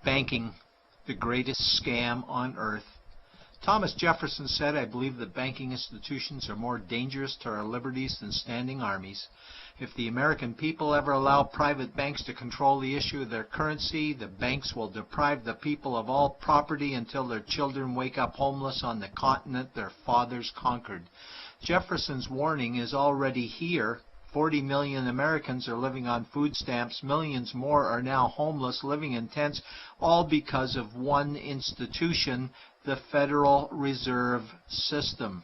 Banking, the greatest scam on earth. Thomas Jefferson said, "I believe that banking institutions are more dangerous to our liberties than standing armies. If the American people ever allow private banks to control the issue of their currency, the banks will deprive the people of all property until their children wake up homeless on the continent their fathers conquered." Jefferson's warning is already here. 40 million Americans are living on food stamps. Millions more are now homeless, living in tents, all because of one institution, the Federal Reserve System.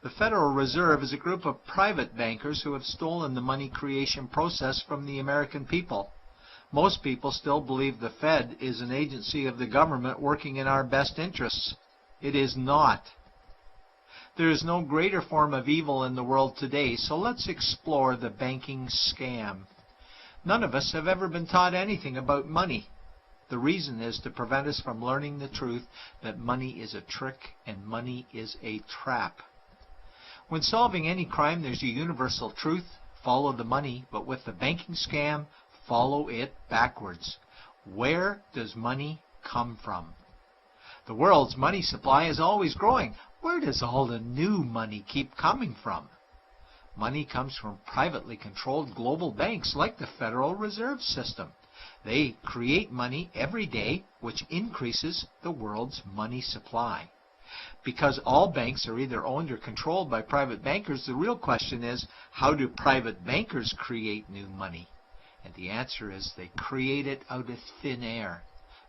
The Federal Reserve is a group of private bankers who have stolen the money creation process from the American people. Most people still believe the Fed is an agency of the government working in our best interests. It is not. There is no greater form of evil in the world today, so let's explore the banking scam. None of us have ever been taught anything about money. The reason is to prevent us from learning the truth that money is a trick and money is a trap. When solving any crime, there's a universal truth: follow the money, but with the banking scam, follow it backwards. Where does money come from? The world's money supply is always growing. Where does all the new money keep coming from? Money comes from privately controlled global banks like the Federal Reserve System. They create money every day, which increases the world's money supply. Because all banks are either owned or controlled by private bankers, the real question is, how do private bankers create new money? And the answer is they create it out of thin air.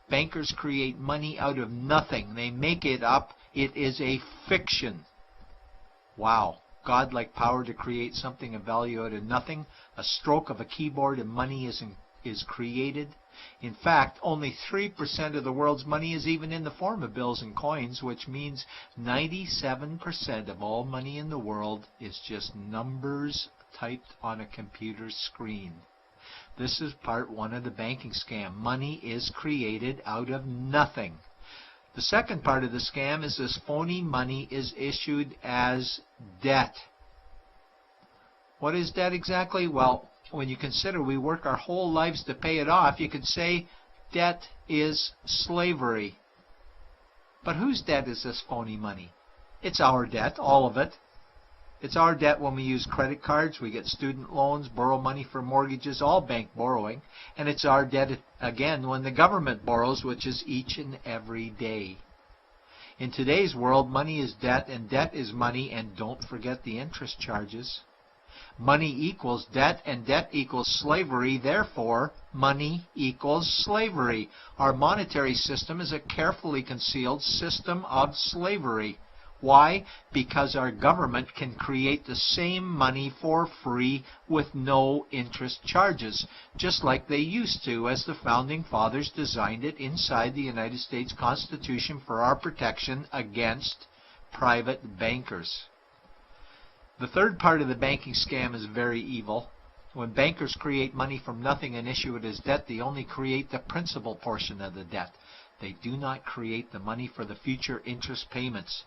Bankers create money out of nothing. They make it up. It is a fiction. Wow. Godlike power to create something of value out of nothing. A stroke of a keyboard and money is created. In fact, only 3% of the world's money is even in the form of bills and coins, which means 97% of all money in the world is just numbers typed on a computer screen. This is part one of the banking scam. Money is created out of nothing. The second part of the scam is this phony money is issued as debt. What is debt exactly? Well, when you consider we work our whole lives to pay it off, you could say debt is slavery. But whose debt is this phony money? It's our debt, all of it. It's our debt when we use credit cards, we get student loans, borrow money for mortgages, all bank borrowing. And it's our debt again when the government borrows, which is each and every day. In today's world, money is debt and debt is money, and don't forget the interest charges. Money equals debt and debt equals slavery, therefore money equals slavery. Our monetary system is a carefully concealed system of slavery. Why? Because our government can create the same money for free with no interest charges, just like they used to, as the Founding Fathers designed it inside the United States Constitution for our protection against private bankers. The third part of the banking scam is very evil. When bankers create money from nothing and issue it as debt, they only create the principal portion of the debt. They do not create the money for the future interest payments.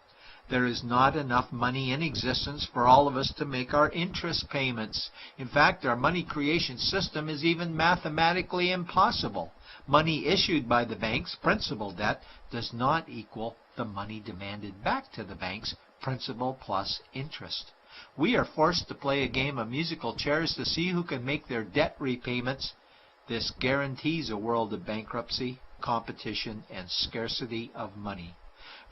There is not enough money in existence for all of us to make our interest payments. In fact, our money creation system is even mathematically impossible. Money issued by the banks, principal debt, does not equal the money demanded back to the banks, principal plus interest. We are forced to play a game of musical chairs to see who can make their debt repayments. This guarantees a world of bankruptcy, competition, and scarcity of money.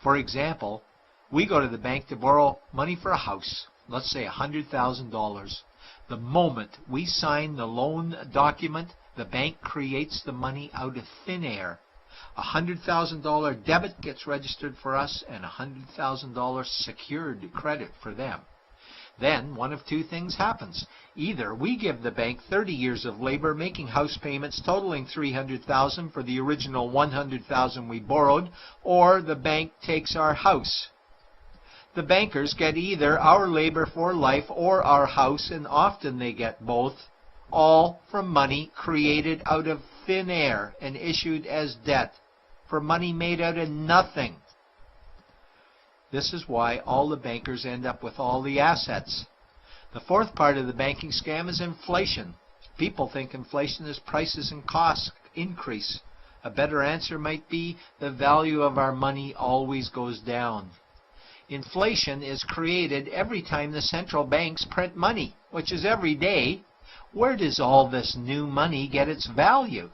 For example, we go to the bank to borrow money for a house, let's say $100,000. The moment we sign the loan document, the bank creates the money out of thin air. A $100,000 debit gets registered for us and a $100,000 secured credit for them. Then one of two things happens. Either we give the bank 30 years of labor making house payments totaling $300,000 for the original $100,000 we borrowed, or the bank takes our house. The bankers get either our labor for life or our house, and often they get both, all from money created out of thin air and issued as debt, for money made out of nothing. This is why all the bankers end up with all the assets. The fourth part of the banking scam is inflation. People think inflation is prices and costs increase. A better answer might be the value of our money always goes down. Inflation is created every time the central banks print money, which is every day. Where does all this new money get its value?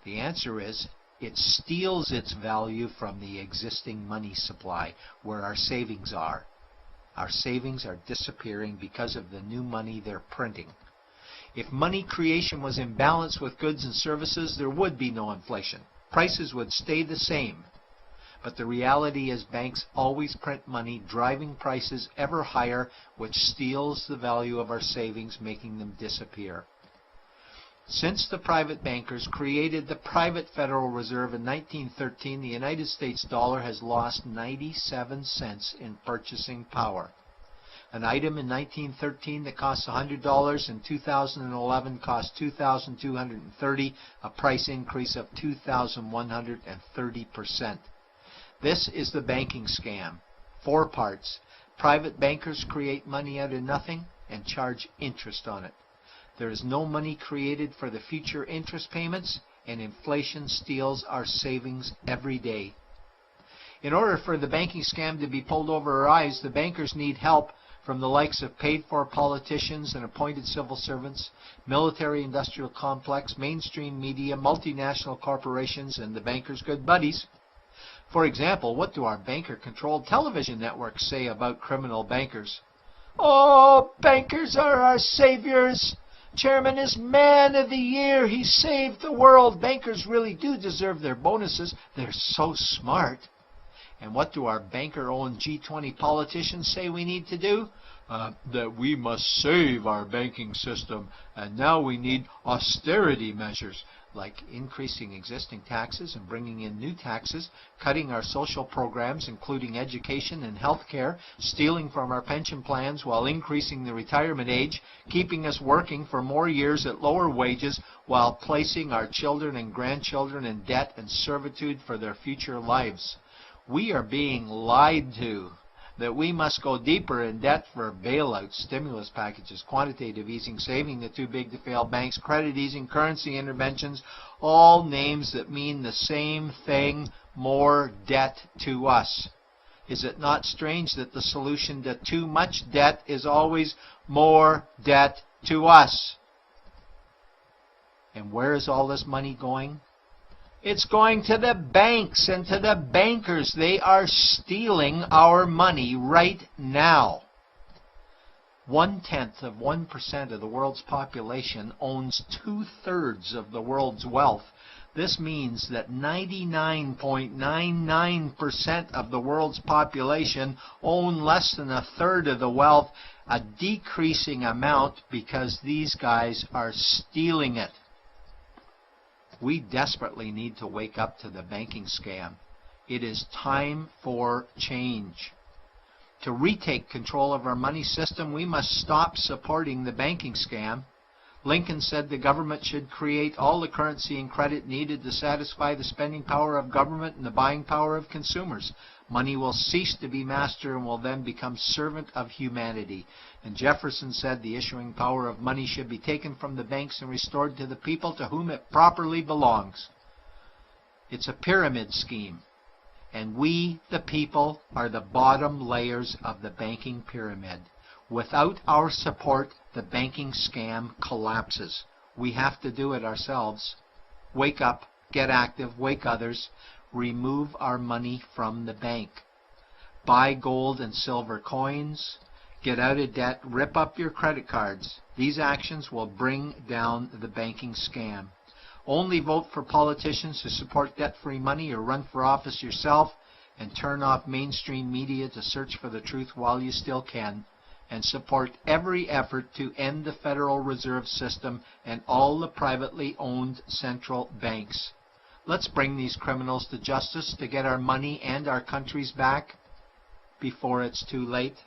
The answer is it steals its value from the existing money supply, where our savings are. Our savings are disappearing because of the new money they're printing. If money creation was in balance with goods and services, there would be no inflation. Prices would stay the same. But the reality is banks always print money, driving prices ever higher, which steals the value of our savings, making them disappear. Since the private bankers created the private Federal Reserve in 1913, the United States dollar has lost 97 cents in purchasing power. An item in 1913 that cost $100 in 2011 cost $2,230, a price increase of 2,130%. This is the banking scam. 4 parts. Private bankers create money out of nothing and charge interest on it. There is no money created for the future interest payments, and inflation steals our savings every day. In order for the banking scam to be pulled over our eyes, the bankers need help from the likes of paid-for politicians and appointed civil servants, military-industrial complex, mainstream media, multinational corporations, and the bankers' good buddies. For example, what do our banker-controlled television networks say about criminal bankers? Oh, bankers are our saviors. Chairman is man of the year. He saved the world. Bankers really do deserve their bonuses. They're so smart. And what do our banker-owned G20 politicians say we need to do? That we must save our banking system, and now we need austerity measures, like increasing existing taxes and bringing in new taxes, cutting our social programs, including education and health care, stealing from our pension plans while increasing the retirement age, keeping us working for more years at lower wages while placing our children and grandchildren in debt and servitude for their future lives. We are being lied to that we must go deeper in debt for bailouts, stimulus packages, quantitative easing, saving the too big to fail banks, credit easing, currency interventions, all names that mean the same thing, more debt to us. Is it not strange that the solution to too much debt is always more debt to us? And where is all this money going? It's going to the banks and to the bankers. They are stealing our money right now. 0.1% of the world's population owns 2/3 of the world's wealth. This means that 99.99% of the world's population own less than 1/3 of the wealth, a decreasing amount because these guys are stealing it. We desperately need to wake up to the banking scam. It is time for change. To retake control of our money system, we must stop supporting the banking scam. Lincoln said the government should create all the currency and credit needed to satisfy the spending power of government and the buying power of consumers. Money will cease to be master and will then become servant of humanity. And Jefferson said the issuing power of money should be taken from the banks and restored to the people to whom it properly belongs. It's a pyramid scheme, and we, the people, are the bottom layers of the banking pyramid. Without our support, the banking scam collapses. We have to do it ourselves. Wake up, get active, wake others. Remove our money from the bank. Buy gold and silver coins. Get out of debt. Rip up your credit cards. These actions will bring down the banking scam. Only vote for politicians who support debt-free money, or run for office yourself, and turn off mainstream media to search for the truth while you still can. And support every effort to end the Federal Reserve System and all the privately owned central banks. Let's bring these criminals to justice to get our money and our countries back before it's too late.